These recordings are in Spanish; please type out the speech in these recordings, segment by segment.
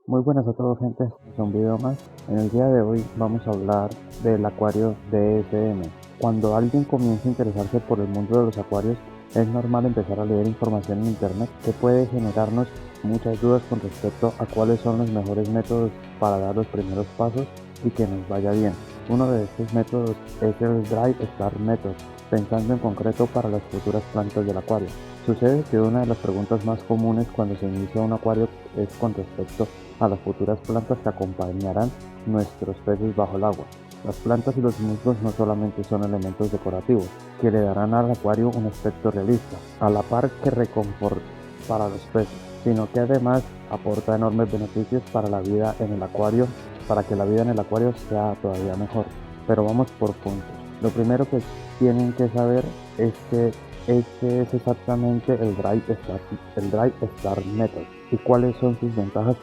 Muy buenas a todos, gente, este es un video más. En el día de hoy vamos a hablar del acuario DSM. Cuando alguien comienza a interesarse por el mundo de los acuarios, es normal empezar a leer información en internet que puede generarnos muchas dudas con respecto a cuáles son los mejores métodos para dar los primeros pasos y que nos vaya bien. Uno de estos métodos es el Dry Start Method, pensando en concreto para las futuras plantas del acuario. Sucede que una de las preguntas más comunes cuando se inicia un acuario es con respecto a las futuras plantas que acompañarán nuestros peces bajo el agua. Las plantas y los musgos no solamente son elementos decorativos, que le darán al acuario un aspecto realista, a la par que reconfort para los peces, sino que además aporta enormes beneficios para la vida en el acuario, para que la vida en el acuario sea todavía mejor. Pero vamos por puntos. Lo primero que tienen que saber es que este es exactamente el Dry Start Method y cuáles son sus ventajas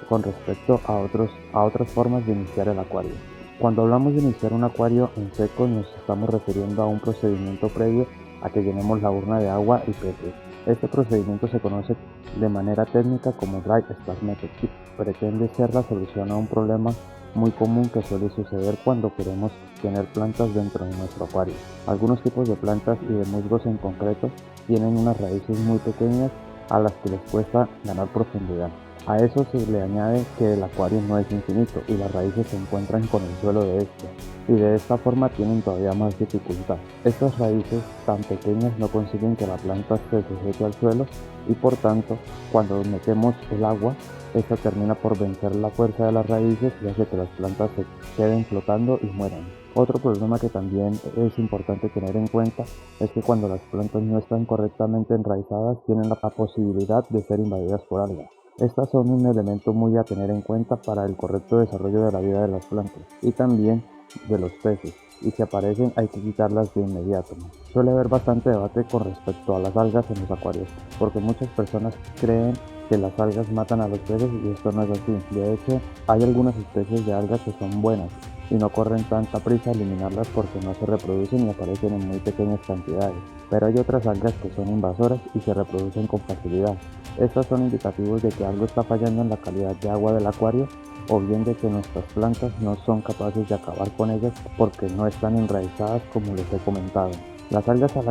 con respecto a otras formas de iniciar el acuario. Cuando hablamos de iniciar un acuario en seco nos estamos refiriendo a un procedimiento previo a que llenemos la urna de agua y peces. Este procedimiento se conoce de manera técnica como Dry Start Method y pretende ser la solución a un problema muy común que suele suceder cuando queremos tener plantas dentro de nuestro acuario. Algunos tipos de plantas y de musgos en concreto tienen unas raíces muy pequeñas a las que les cuesta ganar profundidad. A eso se le añade que el acuario no es infinito y las raíces se encuentran con el suelo de este, y de esta forma tienen todavía más dificultad. Estas raíces tan pequeñas no consiguen que la planta se sujete al suelo y por tanto, cuando metemos el agua, esta termina por vencer la fuerza de las raíces y hace que las plantas se queden flotando y mueran. Otro problema que también es importante tener en cuenta es que cuando las plantas no están correctamente enraizadas tienen la posibilidad de ser invadidas por algas. Estas son un elemento muy a tener en cuenta para el correcto desarrollo de la vida de las plantas y también de los peces, y si aparecen hay que quitarlas de inmediato. Suele haber bastante debate con respecto a las algas en los acuarios, porque muchas personas creen que las algas matan a los peces y esto no es así. De hecho, hay algunas especies de algas que son buenas y no corren tanta prisa a eliminarlas porque no se reproducen y aparecen en muy pequeñas cantidades, pero hay otras algas que son invasoras y se reproducen con facilidad. Estos son indicativos de que algo está fallando en la calidad de agua del acuario o bien de que nuestras plantas no son capaces de acabar con ellas porque no están enraizadas como les he comentado. Las algas a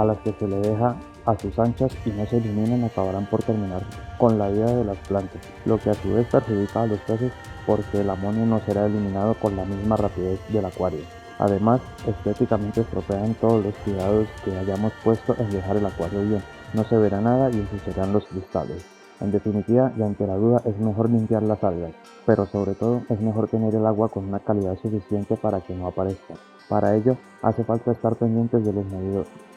las que se le deja a sus anchas y no se eliminan acabarán por terminar con la vida de las plantas, lo que a su vez perjudica a los peces porque el amonio no será eliminado con la misma rapidez del acuario. Además, estéticamente estropean todos los cuidados que hayamos puesto en dejar el acuario bien. No se verá nada y ensuciarán los cristales. En definitiva, y ante la duda, es mejor limpiar las algas, pero sobre todo es mejor tener el agua con una calidad suficiente para que no aparezcan. Para ello, hace falta estar pendientes de los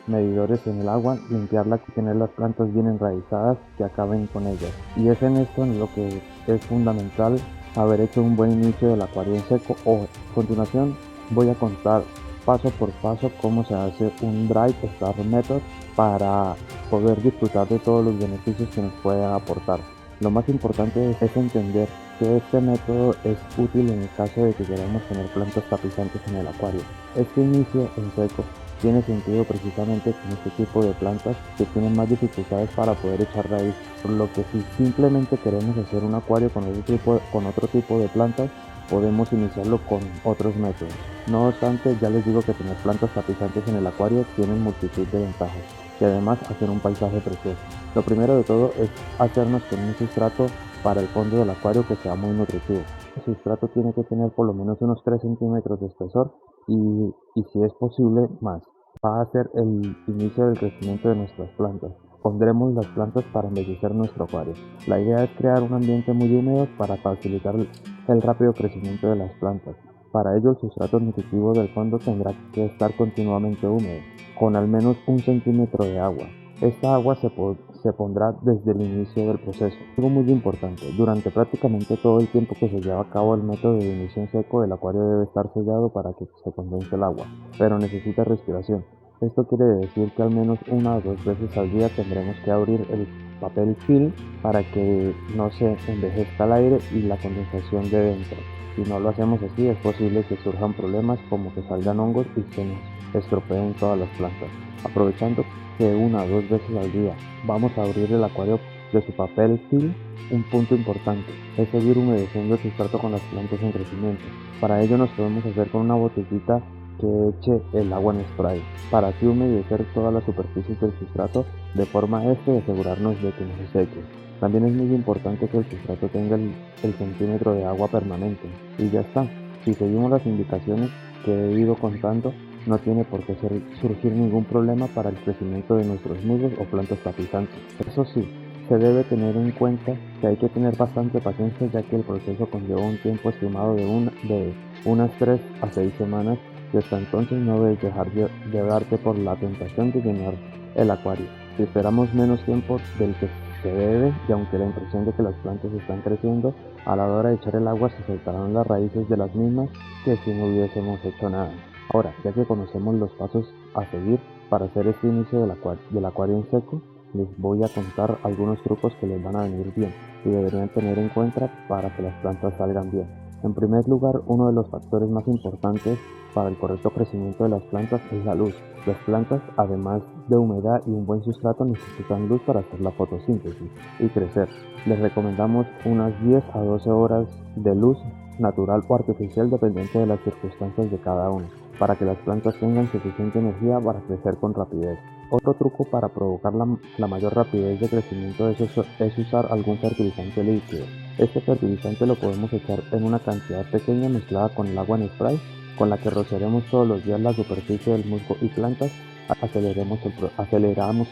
medidores en el agua, limpiarla y tener las plantas bien enraizadas que acaben con ellas. Y es en esto en lo que es fundamental haber hecho un buen inicio del acuario en seco. A continuación voy a contar paso por paso cómo se hace un Dry Start Method para poder disfrutar de todos los beneficios que nos pueden aportar. Lo más importante es entender que este método es útil en el caso de que queramos tener plantas tapizantes en el acuario. Este inicio en seco tiene sentido precisamente con este tipo de plantas que tienen más dificultades para poder echar raíz, por lo que si simplemente queremos hacer un acuario con otro tipo de plantas, podemos iniciarlo con otros métodos. No obstante, ya les digo que tener plantas tapizantes en el acuario tienen multitud de ventajas y además hacen un paisaje precioso. Lo primero de todo es hacernos con un sustrato para el fondo del acuario que sea muy nutritivo. El sustrato tiene que tener por lo menos unos 3 centímetros de espesor y si es posible más. Va a ser el inicio del crecimiento de nuestras plantas. Pondremos las plantas para embellecer nuestro acuario. La idea es crear un ambiente muy húmedo para facilitar el rápido crecimiento de las plantas. Para ello el sustrato nutritivo del fondo tendrá que estar continuamente húmedo, con al menos 1 centímetro de agua. Esta agua se pondrá desde el inicio del proceso. Algo muy importante, durante prácticamente todo el tiempo que se lleva a cabo el método de inicio en seco, el acuario debe estar sellado para que se condense el agua, pero necesita respiración. Esto quiere decir que al menos 1 o 2 veces al día tendremos que abrir el papel film para que no se envejezca el aire y la condensación de dentro. Si no lo hacemos así, es posible que surjan problemas como que salgan hongos y se nos estropeen todas las plantas. Aprovechando que 1 o 2 veces al día vamos a abrir el acuario de su papel film. Un punto importante es seguir humedeciendo el sustrato con las plantas en crecimiento. Para ello nos podemos hacer con una botellita que eche el agua en spray para así humedecer todas las superficies del sustrato de forma de asegurarnos de que no se seque. También es muy importante que el sustrato tenga el centímetro de agua permanente y ya está. Si seguimos las indicaciones que he ido contando, no tiene por qué surgir ningún problema para el crecimiento de nuestros musgos o plantas tapizantes. Eso sí, se debe tener en cuenta que hay que tener bastante paciencia, ya que el proceso conlleva un tiempo estimado de unas 3 a 6 semanas y hasta entonces no debes dejar llevarte por la tentación de llenar el acuario. Si esperamos menos tiempo del que se debe, y aunque la impresión de que las plantas están creciendo, a la hora de echar el agua se soltarán las raíces de las mismas que si no hubiésemos hecho nada. Ahora, ya que conocemos los pasos a seguir para hacer este inicio del acuario en seco, les voy a contar algunos trucos que les van a venir bien y deberían tener en cuenta para que las plantas salgan bien. En primer lugar, uno de los factores más importantes para el correcto crecimiento de las plantas es la luz. Las plantas, además de humedad y un buen sustrato, necesitan luz para hacer la fotosíntesis y crecer. Les recomendamos unas 10 a 12 horas de luz natural o artificial dependiente de las circunstancias de cada una, para que las plantas tengan suficiente energía para crecer con rapidez. Otro truco para provocar la mayor rapidez de crecimiento es usar algún fertilizante líquido. Este fertilizante lo podemos echar en una cantidad pequeña mezclada con el agua en spray, con la que rociaremos todos los días la superficie del musgo y plantas. Aceleramos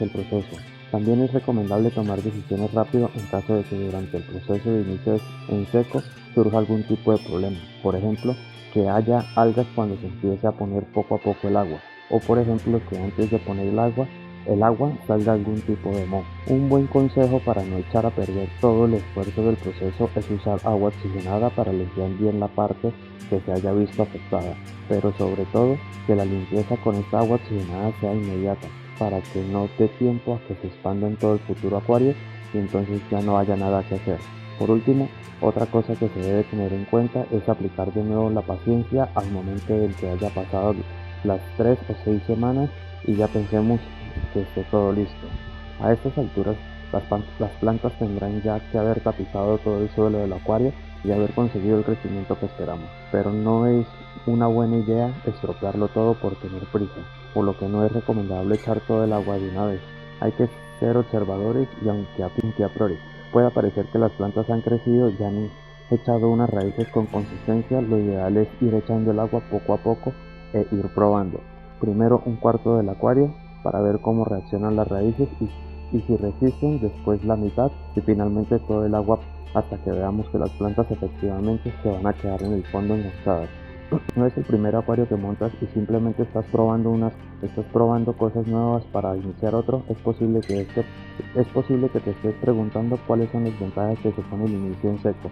el proceso. También es recomendable tomar decisiones rápido en caso de que durante el proceso de inicio en seco surja algún tipo de problema. Por ejemplo, que haya algas cuando se empiece a poner poco a poco el agua, o por ejemplo que antes de poner el agua salga algún tipo de moho. Un buen consejo para no echar a perder todo el esfuerzo del proceso es usar agua oxigenada para limpiar bien la parte que se haya visto afectada, pero sobre todo que la limpieza con esta agua oxigenada sea inmediata, para que no dé tiempo a que se expanda en todo el futuro acuario y entonces ya no haya nada que hacer. Por último, otra cosa que se debe tener en cuenta es aplicar de nuevo la paciencia al momento en que haya pasado las 3 o 6 semanas y ya pensemos que esté todo listo. A estas alturas, las plantas tendrán ya que haber tapizado todo el suelo del acuario y haber conseguido el crecimiento que esperamos, pero no es una buena idea estropearlo todo por tener prisa, por lo que no es recomendable echar todo el agua de una vez. Hay que ser observadores y aunque a priori pueda parecer que las plantas han crecido y han echado unas raíces con consistencia, lo ideal es ir echando el agua poco a poco e ir probando. Primero un cuarto del acuario para ver cómo reaccionan las raíces y si resisten, después la mitad y finalmente todo el agua hasta que veamos que las plantas efectivamente se van a quedar en el fondo enganchadas. No es el primer acuario que montas y simplemente estás probando cosas nuevas para iniciar otro. Es posible que te estés preguntando cuáles son las ventajas que supone el inicio en seco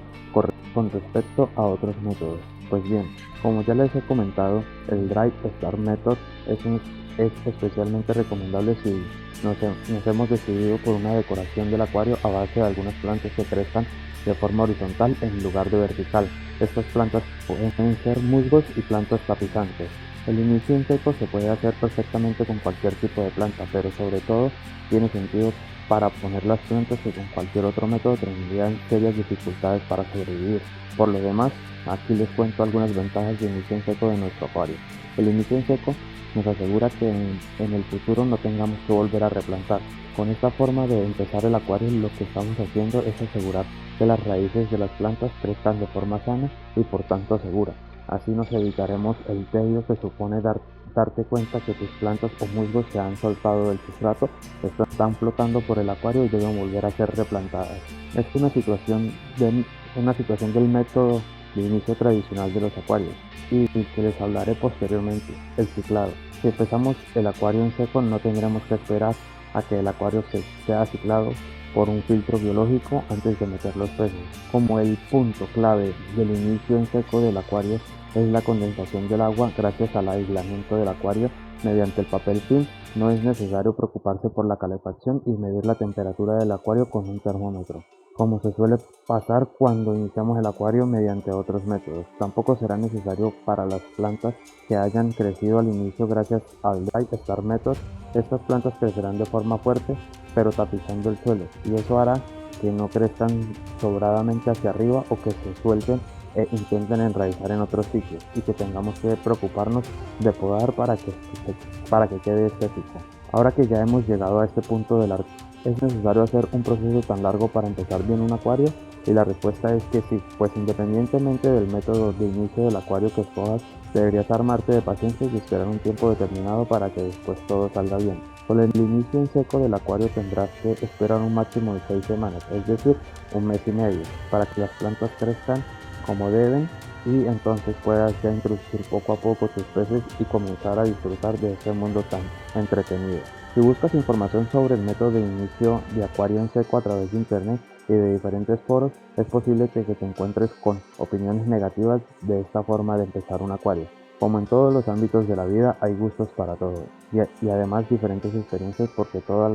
con respecto a otros métodos. Pues bien, como ya les he comentado, el Dry Start Method es especialmente recomendable si nos hemos decidido por una decoración del acuario a base de algunas plantas que crezcan de forma horizontal en lugar de vertical. Estas plantas pueden ser musgos y plantas tapizantes. El inicio en seco se puede hacer perfectamente con cualquier tipo de planta, pero sobre todo tiene sentido para poner las plantas que con cualquier otro método tendrían serias dificultades para sobrevivir. Por lo demás, aquí les cuento algunas ventajas de inicio en seco de nuestro acuario. El inicio en seco nos asegura que en el futuro no tengamos que volver a replantar. Con esta forma de empezar el acuario, lo que estamos haciendo es asegurar que las raíces de las plantas crezcan de forma sana y por tanto segura. Así nos evitaremos el tedio que supone darte cuenta que tus plantas o musgos se han soltado del sustrato, están flotando por el acuario y deben volver a ser replantadas. Es una situación del método de inicio tradicional de los acuarios y que les hablaré posteriormente, el ciclado. Si empezamos el acuario en seco, no tendremos que esperar a que el acuario sea ciclado por un filtro biológico antes de meter los peces. Como el punto clave del inicio en seco del acuario es la condensación del agua gracias al aislamiento del acuario mediante el papel film, no es necesario preocuparse por la calefacción y medir la temperatura del acuario con un termómetro, como se suele pasar cuando iniciamos el acuario mediante otros métodos. Tampoco será necesario para las plantas que hayan crecido al inicio gracias al Dry Start Method. Estas plantas crecerán de forma fuerte pero tapizando el suelo, y eso hará que no crezcan sobradamente hacia arriba o que se suelten e intenten enraizar en otros sitios y que tengamos que preocuparnos de podar para que quede estético. Ahora que ya hemos llegado a este punto del arte, ¿es necesario hacer un proceso tan largo para empezar bien un acuario? Y la respuesta es que sí, pues independientemente del método de inicio del acuario que escojas, deberías armarte de paciencia y esperar un tiempo determinado para que después todo salga bien. Con el inicio en seco del acuario tendrás que esperar un máximo de 6 semanas, es decir, un mes y medio, para que las plantas crezcan como deben y entonces puedas ya introducir poco a poco tus peces y comenzar a disfrutar de este mundo tan entretenido. Si buscas información sobre el método de inicio de acuario en seco a través de internet y de diferentes foros, es posible que te encuentres con opiniones negativas de esta forma de empezar un acuario. Como en todos los ámbitos de la vida, hay gustos para todo y además diferentes experiencias porque todo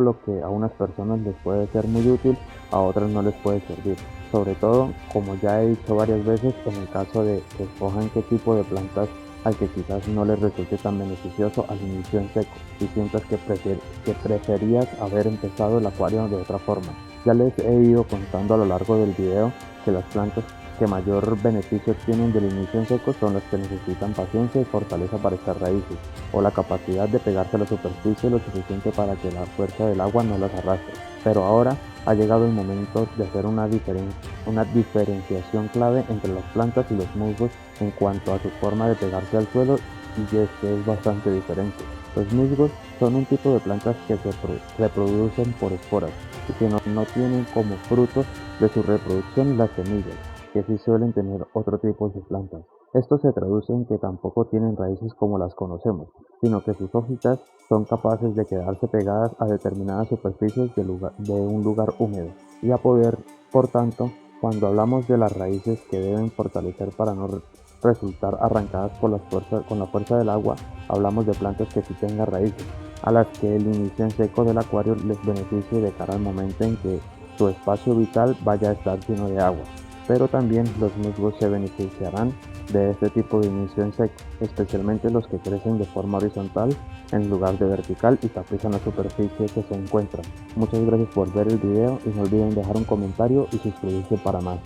lo que a unas personas les puede ser muy útil, a otras no les puede servir. Sobre todo, como ya he dicho varias veces, en el caso de que escojan qué tipo de plantas al que quizás no les resulte tan beneficioso al inicio en seco y sientas que preferías haber empezado el acuario de otra forma. Ya les he ido contando a lo largo del video que las plantas que mayor beneficio obtienen del inicio en seco son las que necesitan paciencia y fortaleza para echar raíces, o la capacidad de pegarse a la superficie lo suficiente para que la fuerza del agua no las arrastre. Pero ahora ha llegado el momento de hacer una diferenciación clave entre las plantas y los musgos en cuanto a su forma de pegarse al suelo, y es que es bastante diferente. Los musgos son un tipo de plantas que se reproducen por esporas y que no tienen como fruto de su reproducción las semillas, que sí suelen tener otro tipo de plantas. Esto se traduce en que tampoco tienen raíces como las conocemos, sino que sus hojitas son capaces de quedarse pegadas a determinadas superficies de un lugar húmedo y a poder, por tanto, cuando hablamos de las raíces que deben fortalecer para no resultar arrancadas con la fuerza del agua, hablamos de plantas que sí tengan raíces, a las que el inicio en seco del acuario les beneficie de cara al momento en que su espacio vital vaya a estar lleno de agua. Pero también los musgos se beneficiarán de este tipo de inicio en seco, especialmente los que crecen de forma horizontal en lugar de vertical y tapizan la superficie que se encuentran. Muchas gracias por ver el video y no olviden dejar un comentario y suscribirse para más.